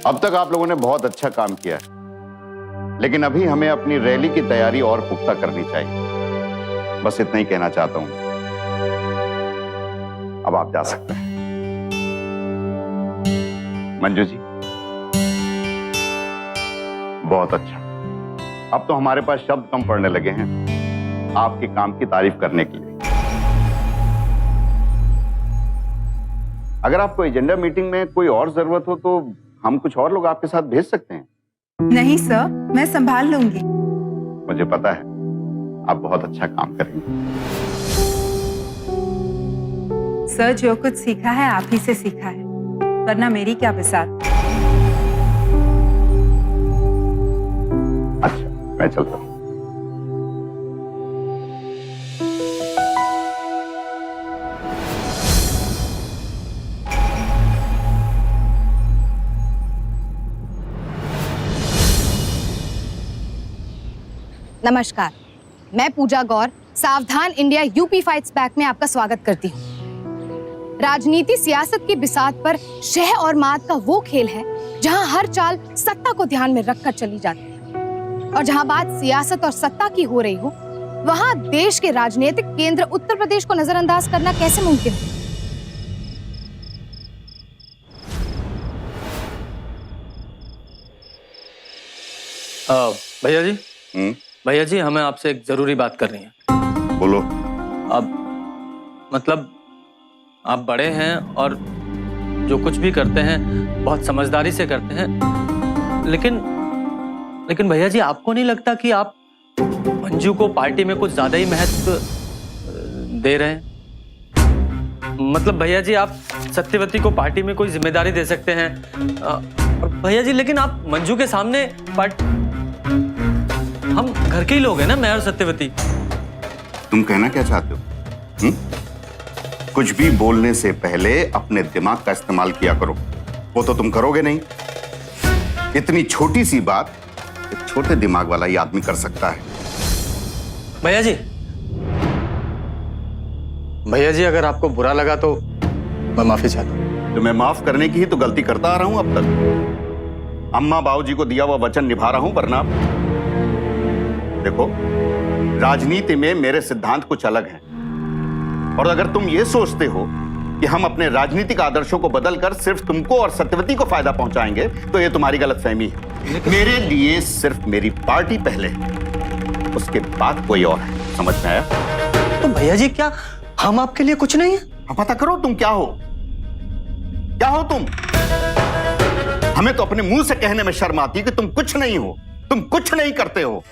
अब तक आप लोगों ने बहुत अच्छा काम किया है, लेकिन अभी हमें अपनी रैली की तैयारी और पुख्ता करनी चाहिए। बस इतना ही कहना चाहता हूं। अब आप जा सकते हैं। मंजू जी, बहुत अच्छा। अब तो हमारे पास शब्द कम पड़ने लगे हैं आपके काम की तारीफ करने के लिए। अगर आपको एजेंडा मीटिंग में कोई और जरूरत हो तो हम कुछ और लोग आपके साथ भेज सकते हैं। नहीं सर, मैं संभाल लूंगी। मुझे पता है आप बहुत अच्छा काम करेंगे। सर, जो कुछ सीखा है आप ही से सीखा है, वरना मेरी क्या बिसात। अच्छा, मैं चलता हूं। नमस्कार, मैं पूजा गौर सावधान इंडिया यूपी फाइट्स बैक में आपका स्वागत करती हूँ। राजनीति सियासत की बिसात पर शह और मात का वो खेल है जहाँ हर चाल सत्ता को ध्यान में रखकर चली जाती है, और जहाँ बात सियासत और सत्ता की हो रही हो वहाँ देश के राजनीतिक केंद्र उत्तर प्रदेश को नजरअंदाज करना कैसे मुमकिन है? भैया जी, भैया जी, हमें आपसे एक जरूरी बात करनी है। बोलो। अब मतलब आप बड़े हैं और जो कुछ भी करते हैं बहुत समझदारी से करते हैं, लेकिन भैया जी, आपको नहीं लगता कि आप मंजू को पार्टी में कुछ ज्यादा ही महत्व दे रहे हैं? मतलब भैया जी, आप सत्यवती को पार्टी में कोई जिम्मेदारी दे सकते हैं, और भैया जी लेकिन आप मंजू के सामने हम घर के ही लोग हैं ना, मैं और सत्यवती। तुम कहना क्या चाहते हो? कुछ भी बोलने से पहले अपने दिमाग का इस्तेमाल किया करो। वो तो तुम करोगे नहीं। इतनी छोटी सी बात एक छोटे दिमाग वाला ही आदमी कर सकता है। भैया जी अगर आपको बुरा लगा तो मैं माफी चाहता हूँ। तो मैं माफ करने की ही तो गलती करता आ रहा हूं अब तक। अम्मा बाबूजी को दिया हुआ वचन निभा रहा हूं, वरना देखो, राजनीति में मेरे सिद्धांत कुछ अलग हैं, और अगर तुम ये सोचते हो कि हम अपने राजनीतिक आदर्शों को बदलकर सिर्फ तुमको और सत्यवती को फायदा पहुंचाएंगे तो ये तुम्हारी गलतफहमी है। मेरे लिए सिर्फ मेरी पार्टी पहले है, उसके बाद कोई और है। समझ में आया? तो भैया जी, क्या हम आपके लिए कुछ नहीं है? अब पता करो तुम क्या हो। क्या हो तुम? हमें तो अपने मुंह से कहने में शर्म आती है कि तुम कुछ नहीं हो, तुम कुछ नहीं करते हो।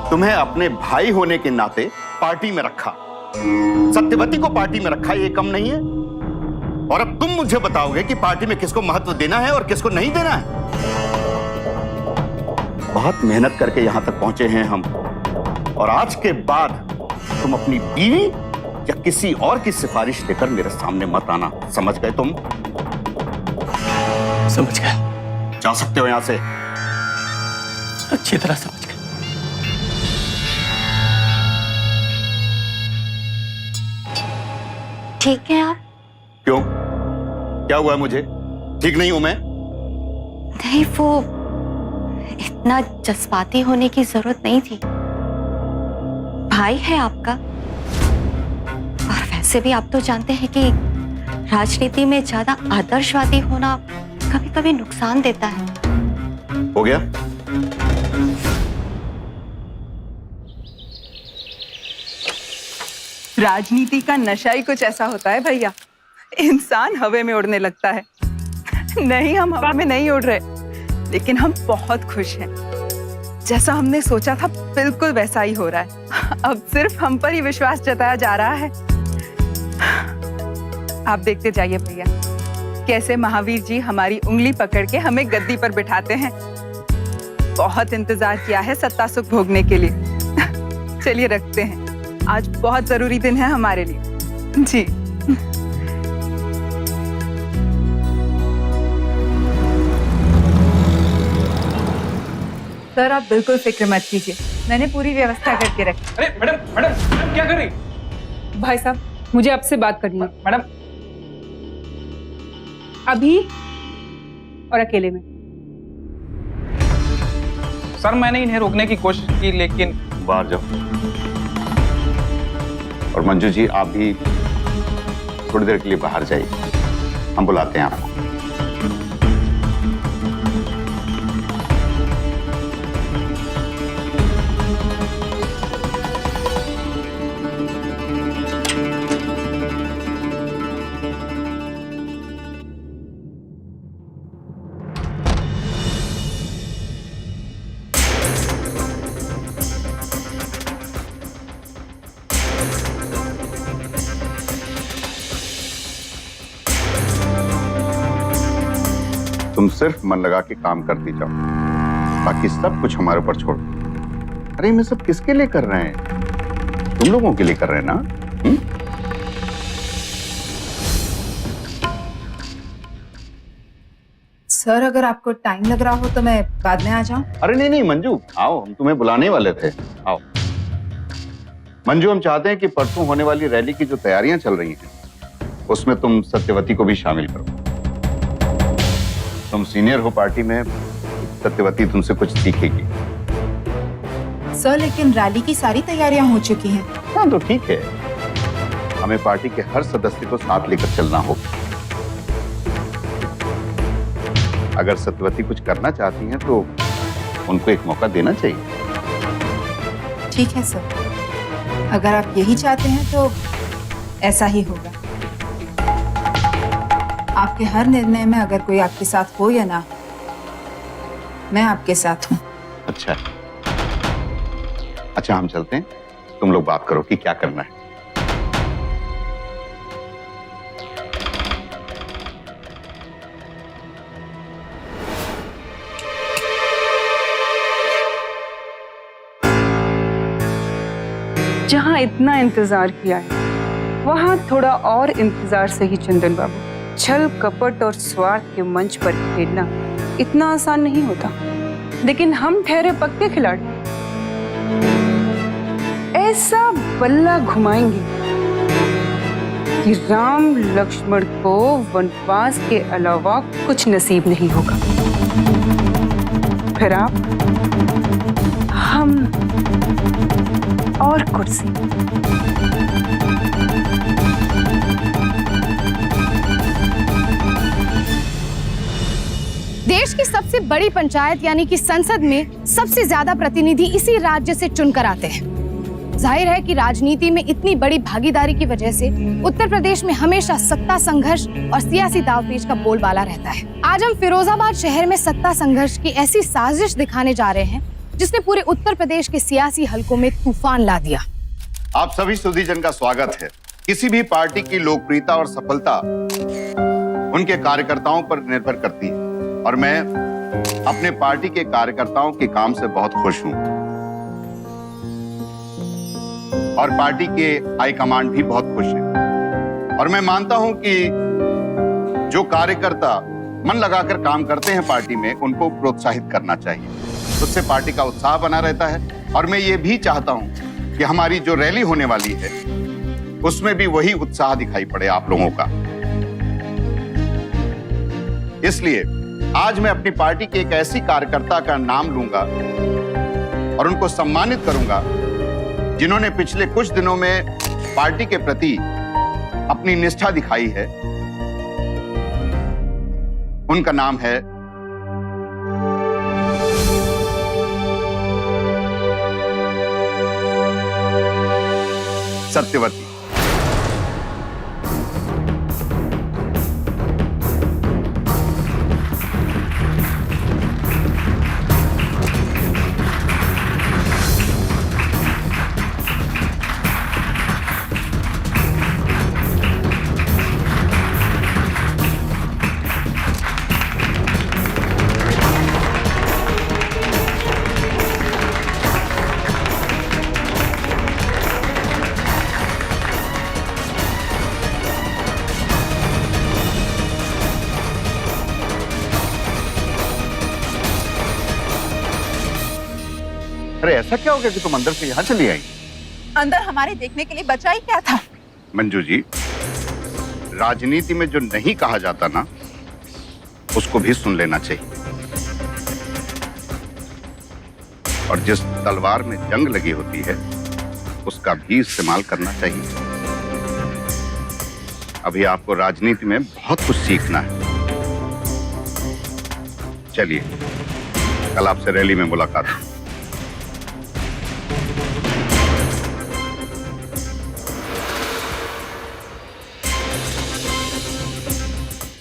तुम्हें अपने भाई होने के नाते पार्टी में रखा, सत्यवती को पार्टी में रखा, ये कम नहीं है। और अब तुम मुझे बताओगे कि पार्टी में किसको महत्व देना है और किसको नहीं देना है। बहुत मेहनत करके यहां तक पहुंचे हैं हम, और आज के बाद तुम अपनी बीवी या किसी और की सिफारिश लेकर मेरे सामने मत आना। समझ गए तुम? समझ गया। जा सकते हो यहां से। अच्छी तरह समझ गया। ठीक है आप? क्यों? क्या हुआ है मुझे? ठीक नहीं हूं मैं? नहीं, वो इतना जज्बाती होने की जरूरत नहीं थी। भाई है आपका, और वैसे भी आप तो जानते हैं कि राजनीति में ज्यादा आदर्शवादी होना कभी कभी नुकसान देता है। हो गया? राजनीति का नशा ही कुछ ऐसा होता है भैया, इंसान हवा में उड़ने लगता है। नहीं, हम हवा में नहीं उड़ रहे, लेकिन हम बहुत खुश हैं। जैसा हमने सोचा था बिल्कुल वैसा ही हो रहा है। अब सिर्फ हम पर ही विश्वास जताया जा रहा है। आप देखते जाइए भैया, कैसे महावीर जी हमारी उंगली पकड़ के हमें गद्दी पर बिठाते हैं। बहुत इंतजार किया है सत्ता सुख भोगने के लिए। चलिए रखते हैं, आज बहुत जरूरी दिन है हमारे लिए। जी। सर, आप बिल्कुल फिक्र मत कीजिए, मैंने पूरी व्यवस्था करके रखी। अरे मैडम मैडम मैडम क्या कर रही? भाई साहब, मुझे आपसे बात करनी है। मैडम अभी और अकेले में। सर मैंने इन्हें रोकने की कोशिश की लेकिन बाहर जाओ। और मंजू जी आप भी थोड़ी देर के लिए बाहर जाइए, हम बुलाते हैं आपको। तुम सिर्फ मन लगा के काम करती जाओ, बाकी सब कुछ हमारे ऊपर छोड़ दो। अरे ये सब किसके लिए कर रहे हैं? तुम लोगों के लिए कर रहे हैं ना? सर अगर आपको टाइम लग रहा हो तो मैं बाद में आ जाऊं। अरे नहीं नहीं मंजू, आओ, हम तुम्हें बुलाने वाले थे। आओ मंजू, हम चाहते हैं कि परसों होने वाली रैली की जो तैयारियां चल रही हैं उसमें तुम सत्यवती को भी शामिल करो। तुम सीनियर हो पार्टी में, सत्यवती तुमसे कुछ सीखेगी। सर लेकिन रैली की सारी तैयारियां हो चुकी हैं। हाँ तो ठीक है, हमें पार्टी के हर सदस्य को साथ लेकर चलना होगा। अगर सत्यवती कुछ करना चाहती हैं तो उनको एक मौका देना चाहिए। ठीक है सर, अगर आप यही चाहते हैं तो ऐसा ही होगा। आपके हर निर्णय में अगर कोई आपके साथ हो या ना, मैं आपके साथ हूँ। अच्छा अच्छा, हम चलते हैं, तुम लोग बात करो कि क्या करना है। जहां इतना इंतजार किया है वहां थोड़ा और इंतजार सही चंदन बाबू। छल कपट और स्वार्थ के मंच पर खेलना इतना आसान नहीं होता, लेकिन हम ठहरे पक्के खिलाड़ी। ऐसा बल्ला घुमाएंगे कि राम लक्ष्मण को वनवास के अलावा कुछ नसीब नहीं होगा। फिर आप, हम और कुर्सी। देश की सबसे बड़ी पंचायत यानी कि संसद में सबसे ज्यादा प्रतिनिधि इसी राज्य से चुनकर आते हैं। जाहिर है कि राजनीति में इतनी बड़ी भागीदारी की वजह से उत्तर प्रदेश में हमेशा सत्ता संघर्ष और सियासी दांवपेच का बोलबाला रहता है। आज हम फिरोजाबाद शहर में सत्ता संघर्ष की ऐसी साजिश दिखाने जा रहे हैं जिसने पूरे उत्तर प्रदेश के सियासी हलकों में तूफान ला दिया। आप सभी सुधीजन का स्वागत है। किसी भी पार्टी की लोकप्रियता और सफलता उनके कार्यकर्ताओं पर निर्भर करती है और मैं अपने पार्टी के कार्यकर्ताओं के काम से बहुत खुश हूं और पार्टी के हाईकमांड भी बहुत खुश है। और मैं मानता हूं कि जो कार्यकर्ता मन लगाकर काम करते हैं पार्टी में, उनको प्रोत्साहित करना चाहिए। उससे पार्टी का उत्साह बना रहता है। और मैं ये भी चाहता हूं कि हमारी जो रैली होने वाली है उसमें भी वही उत्साह दिखाई पड़े आप लोगों का। इसलिए आज मैं अपनी पार्टी के एक ऐसी कार्यकर्ता का नाम लूंगा और उनको सम्मानित करूंगा जिन्होंने पिछले कुछ दिनों में पार्टी के प्रति अपनी निष्ठा दिखाई है। उनका नाम है सत्यवती। अरे ऐसा क्या हो गया कि तुम अंदर से यहां चली आई? अंदर हमारे देखने के लिए बचा ही क्या था? मंजू जी, राजनीति में जो नहीं कहा जाता ना, उसको भी सुन लेना चाहिए। और जिस तलवार में जंग लगी होती है उसका भी इस्तेमाल करना चाहिए। अभी आपको राजनीति में बहुत कुछ सीखना है। चलिए, कल आपसे रैली में मुलाकात है।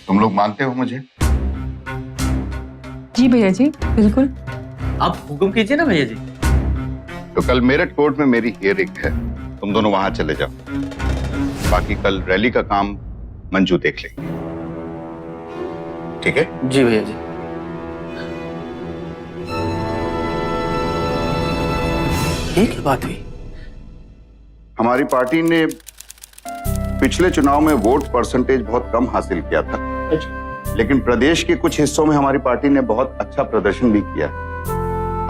तुम लोग मानते हो मुझे? जी भैया जी, बिल्कुल। आप हुक्म कीजिए ना भैया जी। तो कल मेरठ कोर्ट में मेरी हियरिंग है, तुम दोनों वहां चले जाओ। बाकी कल रैली का काम मंजू देख लेंगे, ठीक है? जी भैया जी। ये क्या बात हुई? हमारी पार्टी ने पिछले चुनाव में वोट परसेंटेज बहुत कम हासिल किया था, लेकिन प्रदेश के कुछ हिस्सों में हमारी पार्टी ने बहुत अच्छा प्रदर्शन भी किया।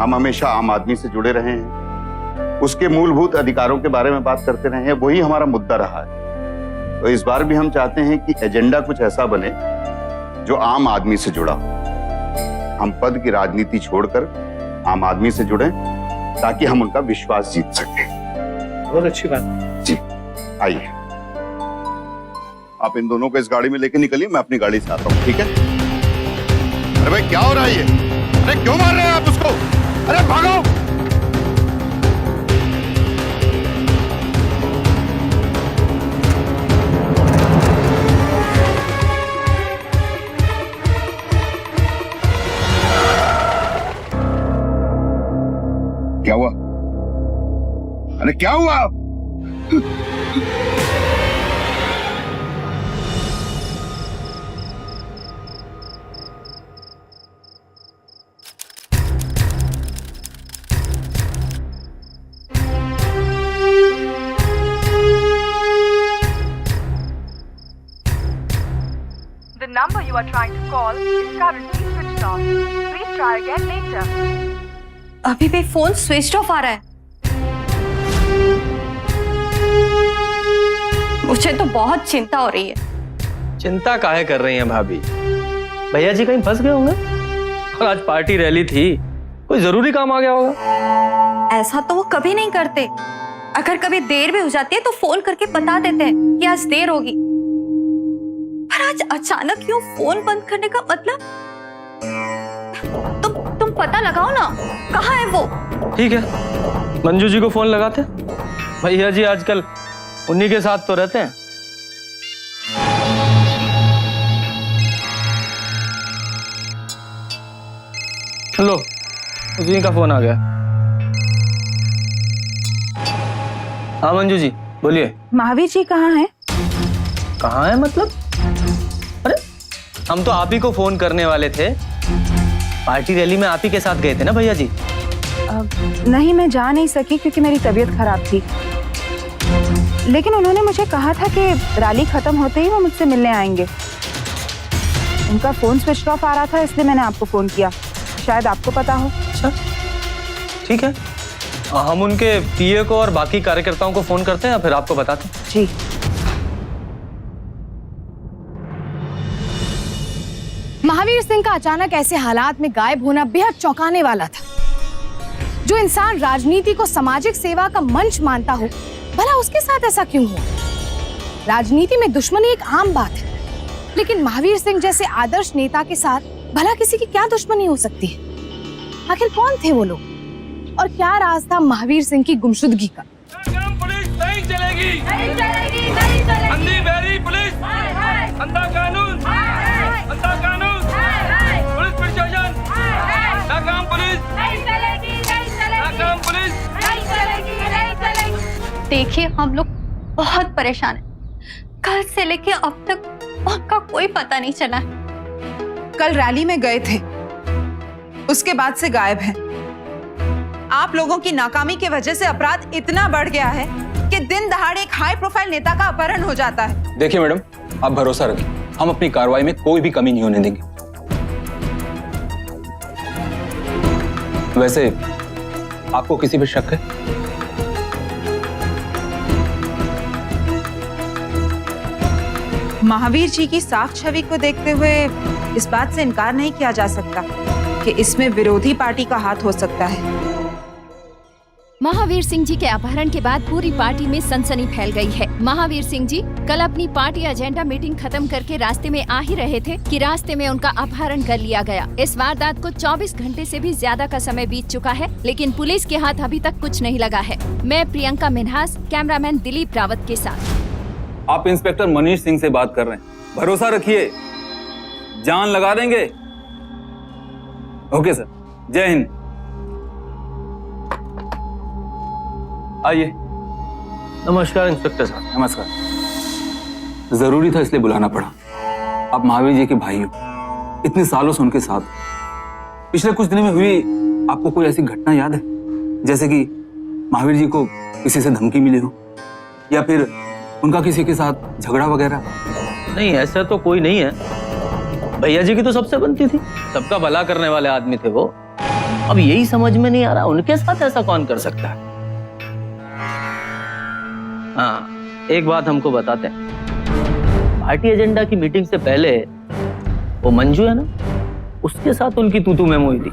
हम हमेशा आम आदमी से जुड़े रहे हैं, उसके मूलभूत अधिकारों के बारे में बात करते रहे हैं, वही हमारा मुद्दा रहा है। तो इस बार भी हम चाहते हैं कि एजेंडा कुछ ऐसा बने जो आम आदमी से जुड़ा हो। हम पद की राजनीति छोड़कर आम आदमी से जुड़े ताकि हम उनका विश्वास जीत सकें। बहुत अच्छी बात। जी, आइए, आप इन दोनों को इस गाड़ी में लेके निकलिए, मैं अपनी गाड़ी से आता हूँ, ठीक है? अरे भाई, क्या हो रहा है ये? अरे क्यों मार रहे हैं आप उसको? अरे भागो! क्या हुआ? अरे क्या हुआ? The number you are trying to call is currently switched off. Please try again later. अभी भी फोन स्विच ऑफ आ रहा है। मुझे तो बहुत चिंता हो रही है। चिंता काहे कर रही हैं भाभी? भैया जी कहीं फंस गए होंगे और आज पार्टी रैली थी, कोई जरूरी काम आ गया होगा। ऐसा तो वो कभी नहीं करते। अगर कभी देर भी हो जाती है तो फोन करके बता देते हैं कि आज देर होगी। पर आज अचानक क्यों फोन बंद करने का मतलब? तुम पता लगाओ ना, कहाँ है वो? ठीक है, मंजू जी को फोन लगाते। भैया जी आजकल उन्हीं के साथ तो रहते हैं। लो, उसी का फोन आ गया। हाँ मंजू जी, बोलिए। महावीर जी कहाँ हैं? कहाँ है मतलब? अरे हम तो आप ही को फोन करने वाले थे। पार्टी रैली में आप ही के साथ गए थे ना भैया जी? नहीं, मैं जा नहीं सकी क्योंकि मेरी तबीयत खराब थी। लेकिन उन्होंने मुझे कहा था कि रैली खत्म होते ही वो मुझसे मिलने आएंगे। उनका फोन स्विच ऑफ आ रहा था, इसलिए मैंने आपको फोन किया। शायद आपको पता हो। अच्छा, ठीक है, हम उनके पीए को और बाकी कार्यकर्ताओं को फोन करते हैं, फिर आपको बताते हैं। जी। महावीर सिंह का अचानक ऐसे हालात में गायब होना बेहद चौंकाने वाला था। जो इंसान राजनीति को सामाजिक सेवा का मंच मानता हो, भला उसके साथ ऐसा क्यों हुआ? राजनीति में दुश्मनी एक आम बात है, लेकिन महावीर सिंह जैसे आदर्श नेता के साथ भला किसी की क्या दुश्मनी हो सकती है? आखिर कौन थे वो लोग और क्या राज था महावीर सिंह की गुमशुदगी का? पुलिस नहीं चलेगी, नहीं चलेगी, नहीं चलेगी। अंधी बहरी पुलिस, अंधा कानून, अंधा कानून, पुलिस प्रशासन, नाकाम पुलिस, नहीं चलेगी, नहीं चलेगी, नाकाम पुलिस, नहीं चलेगी, नहीं चलेगी। देखिए, हम लोग बहुत परेशान हैं। कल से लेके अब तक उनका कोई पता नहीं चला। कल रैली में गए थे, उसके बाद से गायब हैं। आप लोगों की नाकामी की वजह से अपराध इतना बढ़ गया है कि दिन दहाड़े एक हाई प्रोफाइल नेता का अपहरण हो जाता है। देखिए मैडम, आप भरोसा रखें, हम अपनी कार्रवाई में कोई भी कमी नहीं होने देंगे। वैसे आपको किसी पे शक है? महावीर जी की साफ छवि को देखते हुए इस बात से इनकार नहीं किया जा सकता कि इसमें विरोधी पार्टी का हाथ हो सकता है। महावीर सिंह जी के अपहरण के बाद पूरी पार्टी में सनसनी फैल गई है। महावीर सिंह जी कल अपनी पार्टी एजेंडा मीटिंग खत्म करके रास्ते में आ ही रहे थे कि रास्ते में उनका अपहरण कर लिया गया। इस वारदात को 24 घंटे से भी ज्यादा का समय बीत चुका है, लेकिन पुलिस के हाथ अभी तक कुछ नहीं लगा है। मैं प्रियंका मिन्हास, कैमरामैन दिलीप रावत के साथ। आप इंस्पेक्टर मनीष सिंह से बात कर रहे हैं, भरोसा रखिए, जान लगा देंगे। ओके सर, जय हिंद। आइए। नमस्कार इंस्पेक्टर साहब। नमस्कार। जरूरी था इसलिए बुलाना पड़ा। आप महावीर जी के भाई हो, इतने सालों से उनके साथ। पिछले कुछ दिनों में हुई आपको कोई ऐसी घटना याद है, जैसे कि महावीर जी को किसी से धमकी मिली हो या फिर उनका किसी के साथ झगड़ा वगैरह? नहीं, ऐसा तो कोई नहीं है। भैया जी की तो सबसे बनती थी, सबका भला करने वाले आदमी थे वो। अब यही समझ में नहीं आ रहा उनके साथ ऐसा कौन कर सकता है। हाँ, एक बात हमको बताते हैं, पार्टी एजेंडा की मीटिंग से पहले वो मंजू है ना, उसके साथ उनकी तू में हुई थी।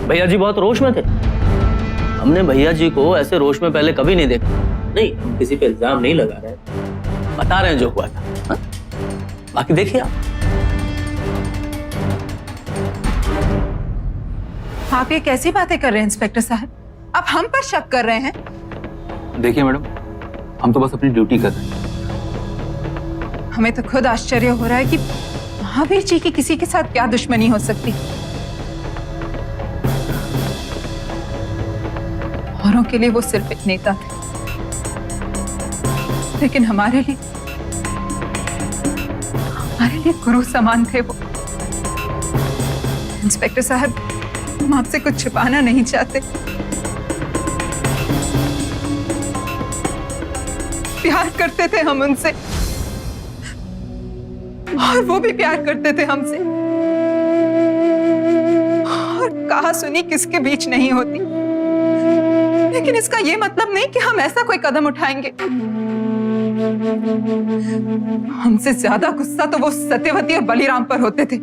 भैया जी बहुत रोष में थे। हमने भैया जी को ऐसे रोष में पहले कभी नहीं देखा। नहीं, हम किसी पे इल्जाम नहीं लगा रहे, बता रहे हैं जो हुआ था। हाँ? बाकी देखिए आप ये कैसी बातें कर रहे हैं इंस्पेक्टर साहब? आप हम पर शक कर रहे हैं? देखिए मैडम, हम तो बस अपनी ड्यूटी कर रहे हैं। हमें तो खुद आश्चर्य हो रहा है कि महावीर जी की किसी के साथ क्या दुश्मनी हो सकती। औरों के लिए वो सिर्फ एक नेता थे, लेकिन हमारे लिए गुरु समान थे वो। इंस्पेक्टर साहब, हम आपसे कुछ छिपाना नहीं चाहते। प्यार करते थे हम उनसे, और वो भी प्यार करते थे हमसे। और कहा सुनी किसके बीच नहीं होती, लेकिन इसका ये मतलब नहीं कि हम ऐसा कोई कदम उठाएंगे। हमसे ज्यादा गुस्सा तो वो सत्यवती और बलिराम पर होते थे।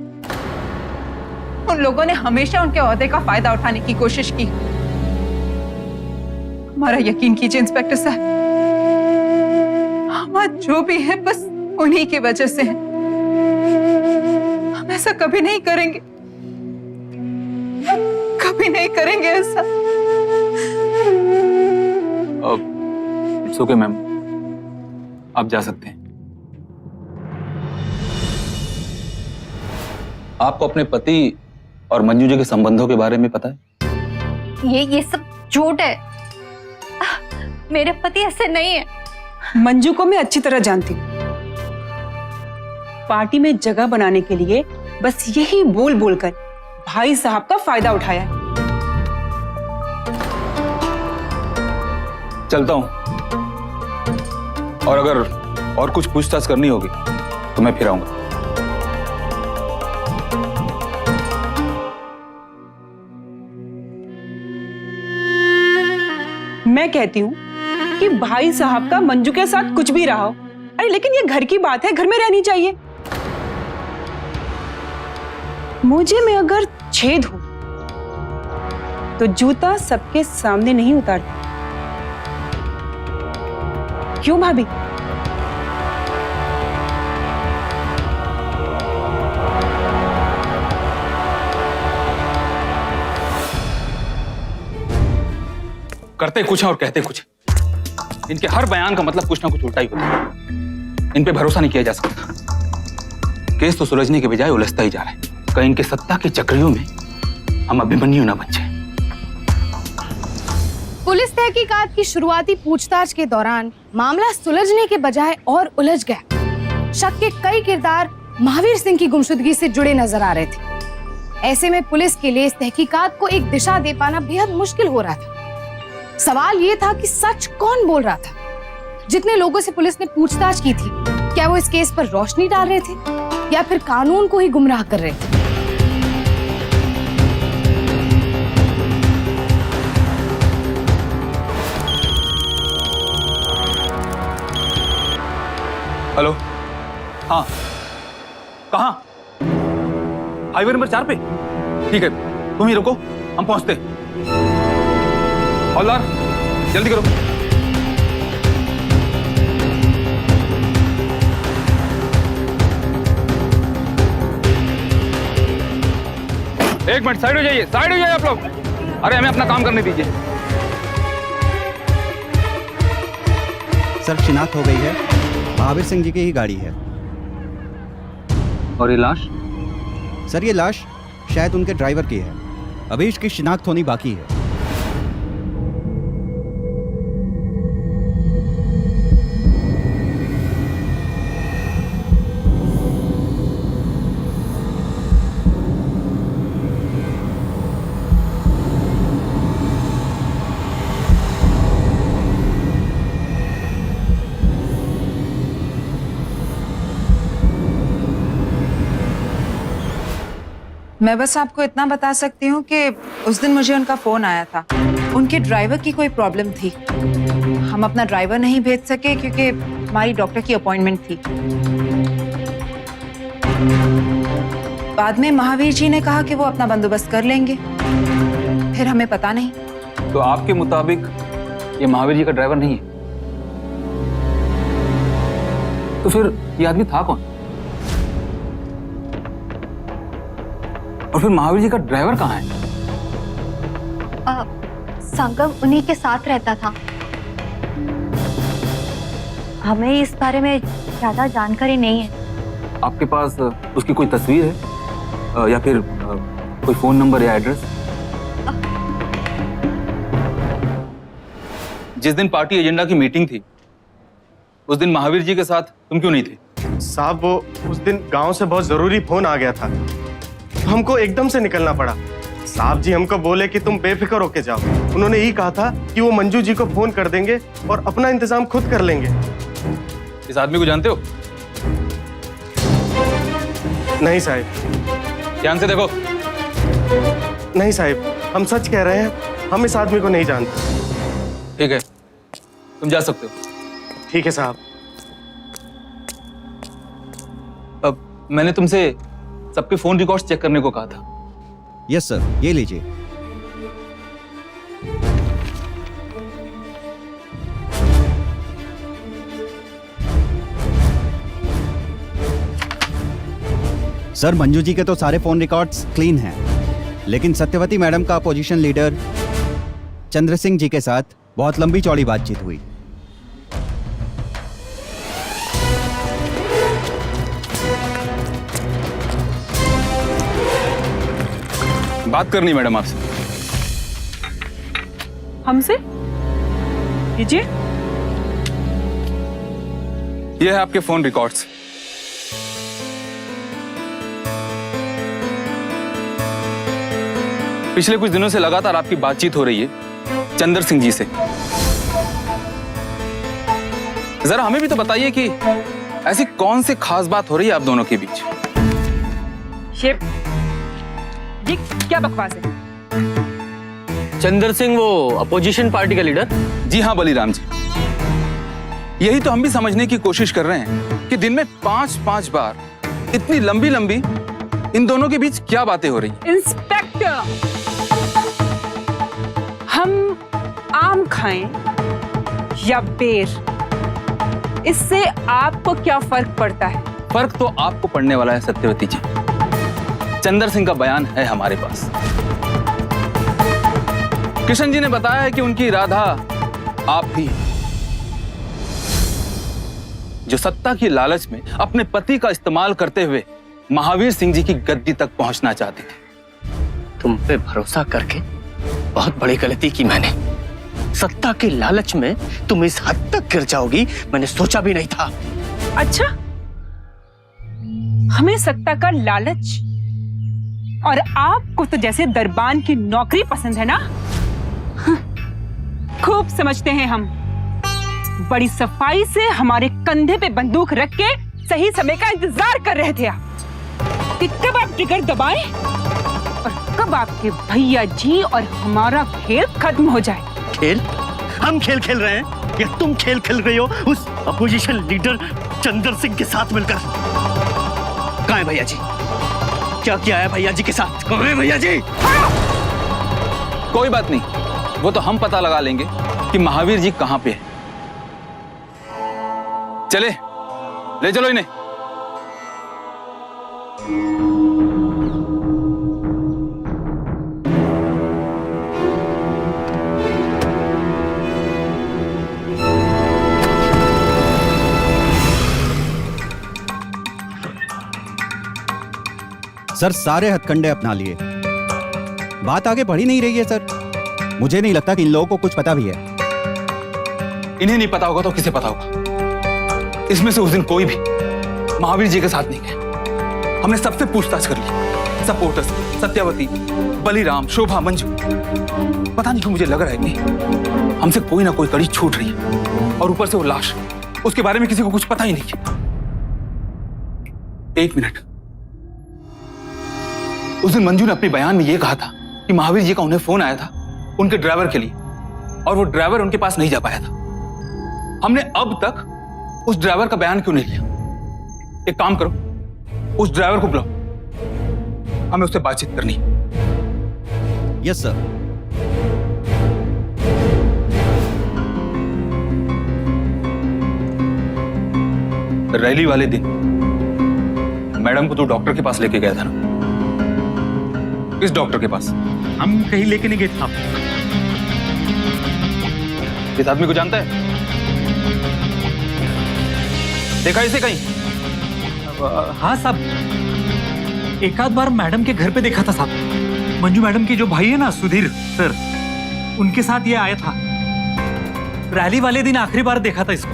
उन लोगों ने हमेशा उनके ओहदे का फायदा उठाने की कोशिश की। हमारा यकीन कीजिए इंस्पेक्टर साहब, हम आज जो भी है बस उन्हीं की वजह से है। हम ऐसा कभी नहीं करेंगे, कभी नहीं करेंगे ऐसा। इट्स ओके मैम, आप जा सकते हैं। आपको अपने पति और मंजू जी के संबंधों के बारे में पता है? ये सब झूठ है। मेरे पति ऐसे नहीं है। मंजू को मैं अच्छी तरह जानती हूँ। पार्टी में जगह बनाने के लिए बस यही बोल बोलकर भाई साहब का फायदा उठाया है। चलता हूं, और अगर और कुछ पूछताछ करनी होगी तो मैं फिर आऊंगा। मैं कहती हूँ कि भाई साहब का मंजू के साथ कुछ भी रहा हो, अरे लेकिन ये घर की बात है, घर में रहनी चाहिए। मुझे में अगर छेद हो तो जूता सबके सामने नहीं उतारता। क्यों भाभी? करते कुछ और कहते कुछ। इनके हर बयान का मतलब कुछ ना कुछ उल्टा ही होता है। इन पे भरोसा नहीं किया जा सकता। केस तो सुलझने के बजाय उलझता ही जा रहा है। कहीं इनके सत्ता के चक्रियों में हम अभिमन्यु न बन जाए। पुलिस तहकीकात की शुरुआती पूछताछ के दौरान मामला सुलझने के बजाय और उलझ गया। शक के कई किरदार महावीर सिंह की गुमशुदगी से जुड़े नजर आ रहे थे। ऐसे में पुलिस के लिए इस तहकीकात को एक दिशा दे पाना बेहद मुश्किल हो रहा था। सवाल ये था कि सच कौन बोल रहा था। जितने लोगों से पुलिस ने पूछताछ की थी, क्या वो इस केस पर रोशनी डाल रहे थे या फिर कानून को ही गुमराह कर रहे थे? हेलो। हाँ। कहाँ? हाईवे नंबर 4 पे? ठीक है, तुम ही रुको, हम पहुंचते। हवलदार, जल्दी करो। एक मिनट, साइड हो जाइए, साइड हो जाइए आप लोग। अरे हमें अपना काम करने दीजिए। सर, शिनाख्त हो गई है, महावीर सिंह जी की ही गाड़ी है। और ये लाश? सर, ये लाश शायद उनके ड्राइवर की है, अभी इसकी शिनाख्त होनी बाकी है। मैं बस आपको इतना बता सकती हूँ कि उस दिन मुझे उनका फोन आया था, उनके ड्राइवर की कोई प्रॉब्लम थी। हम अपना ड्राइवर नहीं भेज सके क्योंकि हमारी डॉक्टर की अपॉइंटमेंट थी। बाद में महावीर जी ने कहा कि वो अपना बंदोबस्त कर लेंगे, फिर हमें पता नहीं। तो आपके मुताबिक ये महावीर जी का ड्राइवर नहीं है? तो फिर ये आदमी था कौन? और फिर महावीर जी का ड्राइवर कहाँ है? संगम उन्हीं के साथ रहता था। हमें इस बारे में ज्यादा जानकारी नहीं है। आपके पास उसकी कोई तस्वीर है या फिर कोई फोन नंबर या एड्रेस? जिस दिन पार्टी एजेंडा की मीटिंग थी उस दिन महावीर जी के साथ तुम क्यों नहीं थे? साहब, वो उस दिन गांव से बहुत जरूरी फोन आ गया था, तो हमको एकदम से निकलना पड़ा। साहब जी हमको बोले कि तुम बेफिक्र होके जाओ। उन्होंने यही कहा था कि वो मंजू जी को फोन कर देंगे और अपना इंतजाम खुद कर लेंगे। इस आदमी को जानते हो? नहीं साहब। ध्यान से देखो। नहीं साहब, हम सच कह रहे हैं, हम इस आदमी को नहीं जानते। ठीक है, तुम जा सकते हो। ठीक है साहब। अब मैंने तुमसे सबके फोन रिकॉर्ड्स चेक करने को कहा था। यस सर, ये लीजिए। सर, मंजू जी के तो सारे फोन रिकॉर्ड्स क्लीन हैं, लेकिन सत्यवती मैडम का अपोजिशन लीडर चंद्र सिंह जी के साथ बहुत लंबी चौड़ी बातचीत हुई। बात करनी मैडम आपसे। हमसे? कीजिए। ये है आपके फोन रिकॉर्ड्स। पिछले कुछ दिनों से लगातार आपकी बातचीत हो रही है चंद्र सिंह जी से। जरा हमें भी तो बताइए कि ऐसी कौन सी खास बात हो रही है आप दोनों के बीच? ये क्या बकवास है? चंद्र सिंह वो अपोजिशन पार्टी का लीडर? जी हाँ बलीराम जी, यही तो हम भी समझने की कोशिश कर रहे हैं कि दिन में 5-5 बार इतनी लंबी लंबी इन दोनों के बीच क्या बातें हो रही हैं? इंस्पेक्टर, हम आम खाएं या बेर, इससे आपको क्या फर्क पड़ता है? फर्क तो आपको पड़ने वाला है सत्यवती जी। चंद्र सिंह का बयान है हमारे पास। किशन जी ने बताया है कि उनकी राधा आप ही हैं, जो सत्ता की लालच में अपने पति का इस्तेमाल करते हुए महावीर सिंह जी की गद्दी तक पहुंचना चाहते थे। तुम पे भरोसा करके बहुत बड़ी गलती की मैंने। सत्ता की लालच में तुम इस हद तक गिर जाओगी मैंने सोचा भी नहीं था। अच्छा, हमें सत्ता का लालच और आपको तो जैसे दरबान की नौकरी पसंद है ना? खूब समझते हैं हम। बड़ी सफाई से हमारे कंधे पे बंदूक रख के सही समय का इंतजार कर रहे थे आप कि कब आप ट्रिगर दबाएं और कब आपके भैया जी और हमारा खेल खत्म हो जाए। खेल? हम खेल खेल रहे हैं? या तुम खेल खेल रही हो उस अपोजिशन लीडर चंद्र सिंह के साथ मिलकर? कहाँ है भैया जी? क्या किया है भैया जी के साथ? कहाँ है भैया जी? कोई बात नहीं, वो तो हम पता लगा लेंगे कि महावीर जी कहाँ पे है। चले, ले चलो इन्हें। सर सारे हथकंडे अपना लिए, बात आगे बढ़ ही नहीं रही है सर। मुझे नहीं लगता कि इन लोगों को कुछ पता भी है। इन्हें नहीं पता होगा तो किसे पता होगा? इसमें से उस दिन कोई भी महावीर जी के साथ नहीं गया। हमने सबसे पूछताछ कर ली, सपोर्टर्स, सत्यावती, बलिराम, शोभा, मंजू। पता नहीं क्यों मुझे लग रहा है नहीं हमसे कोई ना कोई कड़ी छूट रही है। और ऊपर से वो लाश, उसके बारे में किसी को कुछ पता ही नहीं। एक मिनट, उस दिन मंजू ने अपने बयान में यह कहा था कि महावीर जी का उन्हें फोन आया था उनके ड्राइवर के लिए, और वो ड्राइवर उनके पास नहीं जा पाया था। हमने अब तक उस ड्राइवर का बयान क्यों नहीं लिया? एक काम करो, उस ड्राइवर को बुलाओ, हमें उससे बातचीत करनी है। Yes sir. रैली वाले दिन मैडम को तू डॉक्टर के पास लेके गया था ना? किस डॉक्टर के पास? हम कहीं लेके नहीं गए थे। इस आदमी को जानता है? देखा इसे कहीं? हाँ साहब, एक आध बार मैडम के घर पे देखा था साहब। मंजू मैडम के जो भाई है ना सुधीर सर, उनके साथ ये आया था। रैली वाले दिन आखिरी बार देखा था इसको।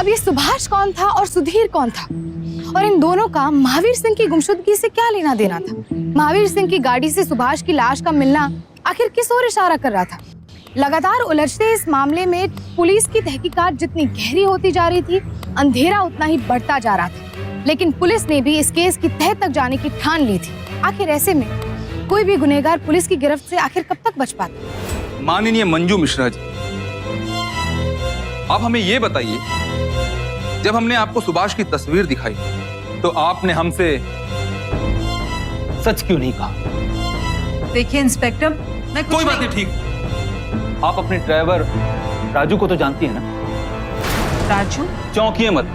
अब ये सुभाष कौन था और सुधीर कौन था? और इन दोनों का महावीर सिंह की गुमशुदगी से क्या लेना देना था? महावीर सिंह की गाड़ी से सुभाष की लाश का मिलना आखिर किस ओर इशारा कर रहा था? लगातार उलझते इस मामले में पुलिस की तहकीकात जितनी गहरी होती जा रही थी, अंधेरा उतना ही बढ़ता जा रहा था। लेकिन पुलिस ने भी इस केस की तह तक जाने की ठान ली थी। आखिर ऐसे में कोई भी गुनहगार पुलिस की गिरफ्त से आखिर कब तक बच पाता? माननीय मंजू मिश्रा जी, आप हमें ये बताइए, जब हमने आपको सुभाष की तस्वीर दिखाई तो आपने हमसे सच क्यों नहीं कहा? देखिए इंस्पेक्टर, मैं कोई बात नहीं, ठीक। आप अपने ड्राइवर राजू को तो जानती हैं ना? राजू? चौंकिए मत।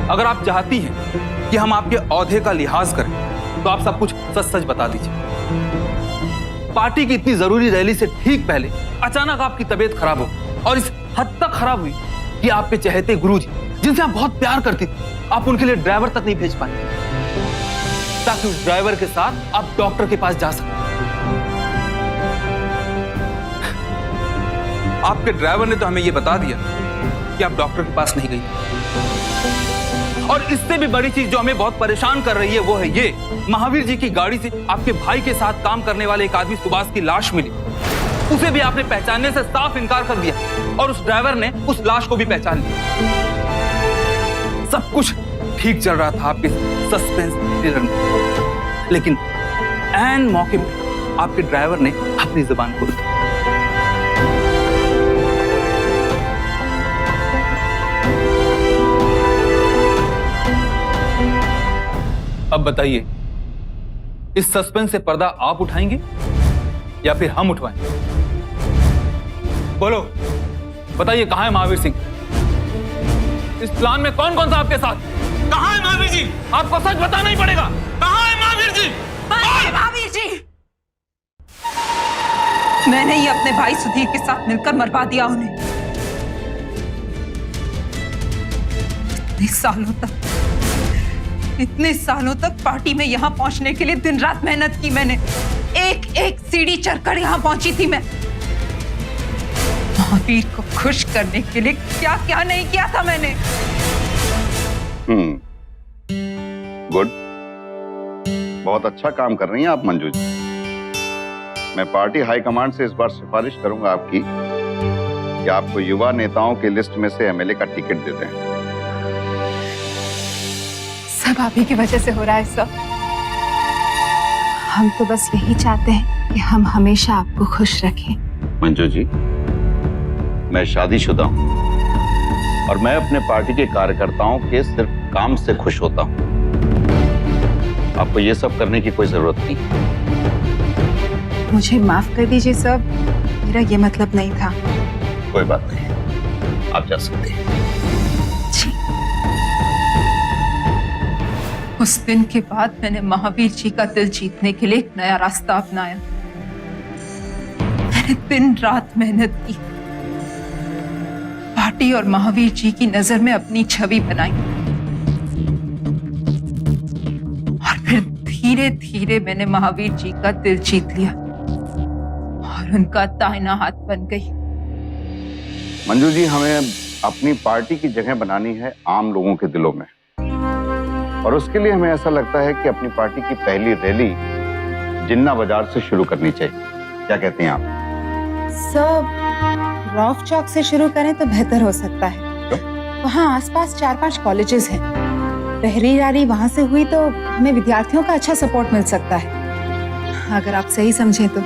अगर आप चाहती हैं कि हम आपके औहदे का लिहाज करें तो आप सब कुछ सच सच बता दीजिए। पार्टी की इतनी जरूरी रैली से ठीक पहले अचानक आपकी तबीयत खराब हो, और इस हद तक खराब हुई कि आपके चहेते गुरुजी, जिनसे आप बहुत प्यार करती थी, आप उनके लिए ड्राइवर तक नहीं भेज पाए ताकि उस ड्राइवर के साथ आप डॉक्टर के पास जा सकें। आपके ड्राइवर ने तो हमें यह बता दिया कि आप डॉक्टर के पास नहीं गई। और इससे भी बड़ी चीज जो हमें बहुत परेशान कर रही है वो है ये, महावीर जी की गाड़ी से आपके भाई के साथ काम करने वाले एक आदमी सुभाष की लाश मिली। उसे भी आपने पहचानने से साफ इनकार कर दिया, और उस ड्राइवर ने उस लाश को भी पहचान लिया। सब कुछ ठीक चल रहा था आपके सस्पेंस थ्रिलर में, लेकिन ऐन मौके पे आपके ड्राइवर ने अपनी जुबान खोल दी। अब बताइए, इस सस्पेंस से पर्दा आप उठाएंगे या फिर हम उठवाएंगे? बोलो, बताइए, कहां है महावीर सिंह? इस प्लान में कौन कौन सा आपके साथ? कहां है महावीर जी? आपको सच बताना ही पड़ेगा। कहां है महावीर जी? महावीर जी, मैंने ही अपने भाई सुधीर के साथ मिलकर मरवा दिया उन्हें। इतने सालों तक पार्टी में यहाँ पहुंचने के लिए दिन रात मेहनत की मैंने। एक एक सीढ़ी चढ़कर यहाँ पहुंची थी मैं। महावीर को खुश करने के लिए क्या क्या नहीं किया था मैंने। गुड, बहुत अच्छा काम कर रही हैं आप मंजू जी। मैं पार्टी हाईकमांड से इस बार सिफारिश करूंगा आपकी कि आपको युवा नेताओं की लिस्ट में से एमएलए का टिकट दे दें। सब आप ही की वजह से हो रहा है सब। हम तो बस यही चाहते हैं कि हम हमेशा आपको खुश रखें। मंजू जी, मैं शादीशुदा हूं और मैं अपने पार्टी के कार्यकर्ताओं के सिर्फ काम से खुश होता हूं। आपको ये सब करने की कोई जरूरत नहीं। मुझे माफ कर दीजिए सर, मेरा ये मतलब नहीं था। कोई बात नहीं, आप जा सकते हैं। जी। उस दिन के बाद मैंने महावीर जी का दिल जीतने के लिए एक नया रास्ता अपनाया। मैंने दिन रात मेहनत की, पार्टी और महावीर जी की नजर में अपनी छवि बनाई और फिर धीरे धीरे मैंने महावीर जी का दिल जीत लिया और उनका दाहिना हाथ बन गई। मंजू जी, हमें अपनी पार्टी की जगह बनानी है आम लोगों के दिलों में, और उसके लिए हमें ऐसा लगता है कि अपनी पार्टी की पहली रैली जिन्ना बाजार से शुरू करनी चाहिए। क्या कहते हैं आप? सर, रॉफ चौक से शुरू करें तो बेहतर हो सकता है। वहाँ आसपास 4-5 कॉलेजेस हैं। पहली रैली वहाँ से हुई तो हमें विद्यार्थियों का अच्छा सपोर्ट मिल सकता है, अगर आप सही समझें तो।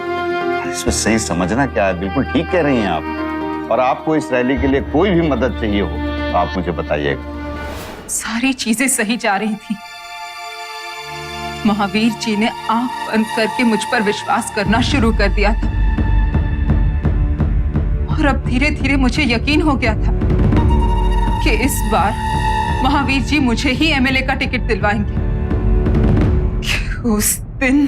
इसमें सही समझना क्या है, बिल्कुल ठीक कह रही हैं आप। और आपको इस रैली के लिए कोई भी मदद चाहिए हो तो आप मुझे बताइएगा। सारी चीजें सही जा रही थी। महावीर जी ने आंख बंद करके मुझ पर विश्वास करना शुरू कर दिया था और अब धीरे धीरे मुझे यकीन हो गया था कि इस बार महावीर जी मुझे ही एमएलए का टिकट दिलवाएंगे। उस दिन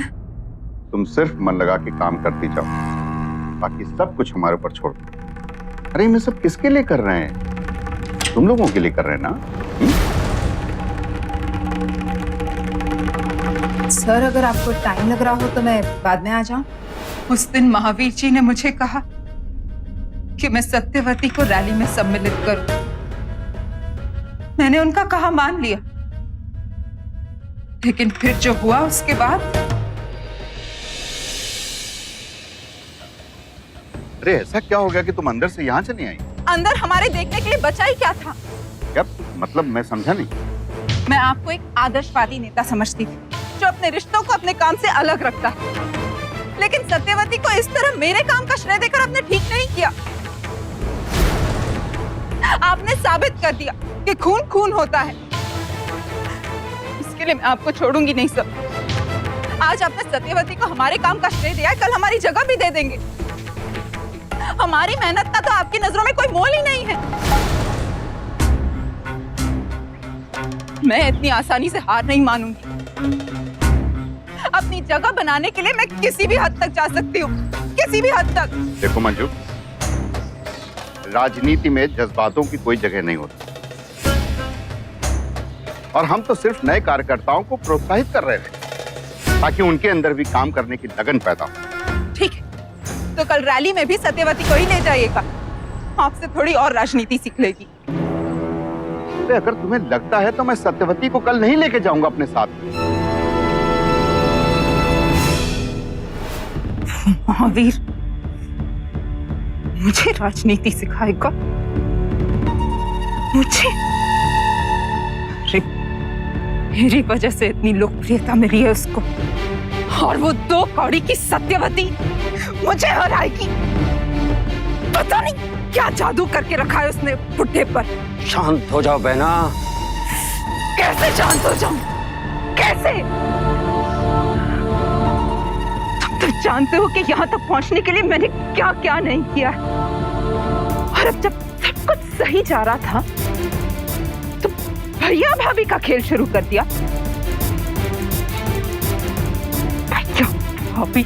तुम सिर्फ मन लगा के काम करती जाओ, बाकी सब कुछ हमारे ऊपर छोड़ दो। अरे ये सब किसके लिए कर रहे हैं? तुम लोगों के लिए कर रहे हैं ना? सर, अगर आपको टाइम लग रहा हो तो मैं बाद में आ जाऊं। उस दिन महावीर जी ने मुझे कहा कि मैं सत्यवती को रैली में सम्मिलित करूं। मैंने उनका कहा मान लिया, लेकिन फिर जो हुआ उसके बाद। अरे ऐसा क्या हो गया कि तुम अंदर से यहाँ चली आई? अंदर हमारे देखने के लिए बचा ही क्या था? क्या मतलब, मैं समझा नहीं। मैं आपको एक आदर्शवादी नेता समझती थी जो अपने रिश्तों को अपने काम से अलग रखता है, लेकिन सत्यवती को इस तरह मेरे काम का श्रेय देकर आपने ठीक नहीं किया। आपने साबित कर दिया कि खून खून होता है। इसके लिए मैं आपको छोड़ूंगी नहीं सब। आज आपने सत्यवती को हमारे काम का श्रेय दिया है, कल हमारी जगह भी दे देंगे। हमारी मेहनत का तो आपकी नजरों में कोई मोल ही नहीं है। मैं इतनी आसानी से हार नहीं मानूंगी। अपनी जगह बनाने के लिए मैं किसी भी हद तक जा सकती हूँ, किसी भी हद तक। देखो मंजू, राजनीति में जज्बातों की कोई जगह नहीं होती, और हम तो सिर्फ नए कार्यकर्ताओं को प्रोत्साहित कर रहे थे ताकि उनके अंदर भी काम करने की लगन पैदा हो। ठीक है, तो कल रैली में भी सत्यवती को ही ले जाइएगा, आपसे थोड़ी और राजनीति सीख लेगी। अगर तुम्हें लगता है तो मैं सत्यवती को कल नहीं लेके जाऊंगा अपने साथ। महावीर मुझे राजनीति सिखाएगा? मुझे? मेरी वजह से इतनी लोकप्रियता मिली है उसको, और वो 2 कौड़ी की सत्यवती मुझे हराएगी। पता नहीं क्या जादू करके रखा है उसने बुढ़े पर। शांत हो जाओ बहना। कैसे शांत हो जाऊं? कैसे? तुम तो जानते हो कि यहाँ तक पहुंचने के लिए मैंने क्या क्या नहीं किया है। और अब जब सब कुछ सही जा रहा था तो भैया भाभी का खेल शुरू कर दिया। भैया भाभी,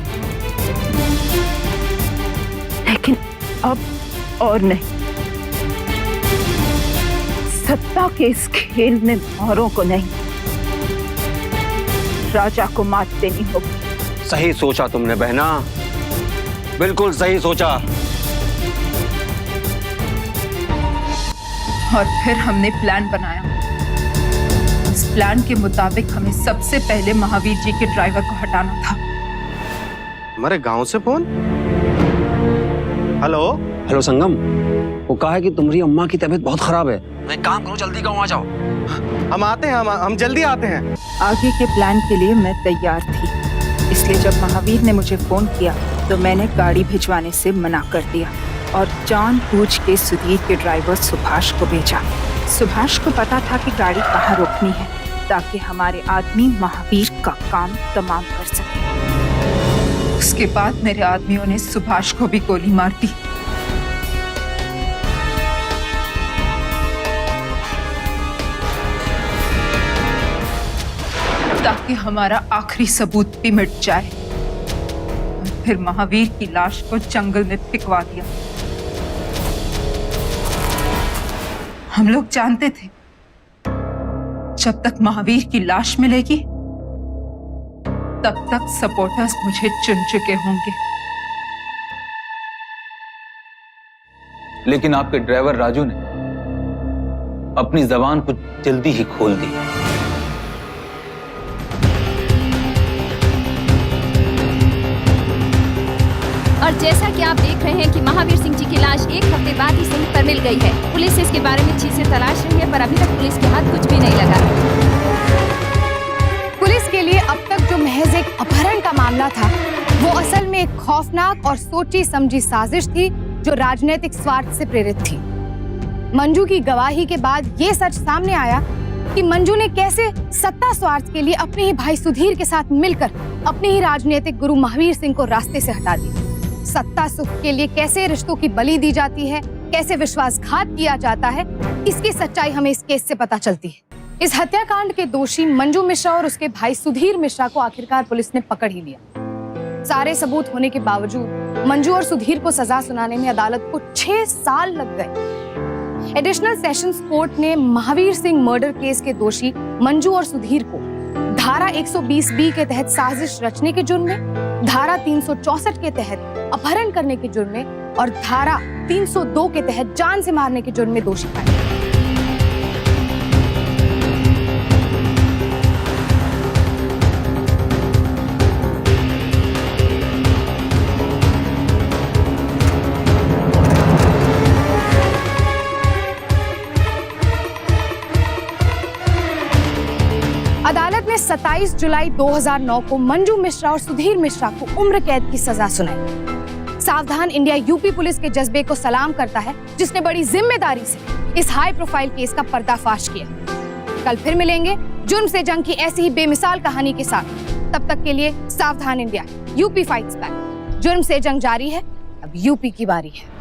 लेकिन अब और नहीं। सत्ता के इस खेल में औरों को नहीं, राजा को मात देनी होगी। सही सोचा तुमने बहना, बिल्कुल सही सोचा। और फिर हमने प्लान बनाया। इस प्लान के मुताबिक हमें सबसे पहले महावीर जी के ड्राइवर को हटाना था। हमारे गांव से फोन? हेलो हेलो संगम, वो कहा है कि तुम्हारी अम्मा की तबीयत बहुत खराब है। तो एक काम करो, जल्दी गाँव आ जाओ। हम आते हैं, हम जल्दी आते हैं। आगे के प्लान के लिए मैं तैयार थी, इसलिए जब महावीर ने मुझे फोन किया तो मैंने गाड़ी भिजवाने से मना कर दिया और जानबूझ के सुधीर के ड्राइवर सुभाष को भेजा। सुभाष को पता था कि गाड़ी कहाँ रोकनी है ताकि हमारे आदमी महावीर का काम तमाम कर सके। उसके बाद मेरे आदमियों ने सुभाष को भी गोली मार दी। ताकि हमारा आखिरी सबूत भी मिट जाए। और फिर महावीर की लाश को जंगल में फेंकवा दिया। हम लोग जानते थे जब तक महावीर की लाश मिलेगी तब तक सपोर्टर्स मुझे चुन चुके होंगे। लेकिन आपके ड्राइवर राजू ने अपनी जबान को जल्दी ही खोल दी। और जैसा कि आप देख रहे हैं कि महावीर सिंह जी की लाश एक हफ्ते बाद ही सही पर मिल गई है। पुलिस इसके बारे में चीजें तलाश रही है, पर अभी तक पुलिस के हाथ कुछ भी नहीं लगा। पुलिस के लिए अब तक जो महज एक अपहरण का मामला था, वो असल में एक खौफनाक और सोची समझी साजिश थी जो राजनीतिक स्वार्थ से प्रेरित थी। मंजू की गवाही के बाद ये सच सामने आया कि मंजू ने कैसे सत्ता स्वार्थ के लिए अपने ही भाई सुधीर के साथ मिलकर अपने ही राजनीतिक गुरु महावीर सिंह को रास्ते से हटा दिया। सत्ता सुख के लिए कैसे रिश्तों की बलि दी जाती है, कैसे विश्वासघात किया जाता है, इसकी सच्चाई हमें इस केस से पता चलती है। इस हत्याकांड के दोषी मंजू मिश्रा और उसके भाई सुधीर मिश्रा को आखिरकार पुलिस ने पकड़ ही लिया। सारे सबूत होने के बावजूद मंजू और सुधीर को सजा सुनाने में अदालत को 6 साल लग गए। एडिशनल सेशंस कोर्ट ने महावीर सिंह मर्डर केस के दोषी मंजू और सुधीर को धारा 120B के तहत साजिश रचने के जुर्म में, धारा 364 के तहत अपहरण करने के जुर्म में और धारा 302 के तहत जान से मारने के जुर्म में दोषी पाया। अदालत ने 27 जुलाई 2009 को मंजू मिश्रा और सुधीर मिश्रा को उम्र कैद की सजा सुनाई। सावधान इंडिया यूपी पुलिस के जज्बे को सलाम करता है जिसने बड़ी जिम्मेदारी से इस हाई प्रोफाइल केस का पर्दाफाश किया। कल फिर मिलेंगे जुर्म से जंग की ऐसी ही बेमिसाल कहानी के साथ। तब तक के लिए सावधान इंडिया यूपी फाइट्स बैक। जुर्म से जंग जारी है, अब यूपी की बारी है।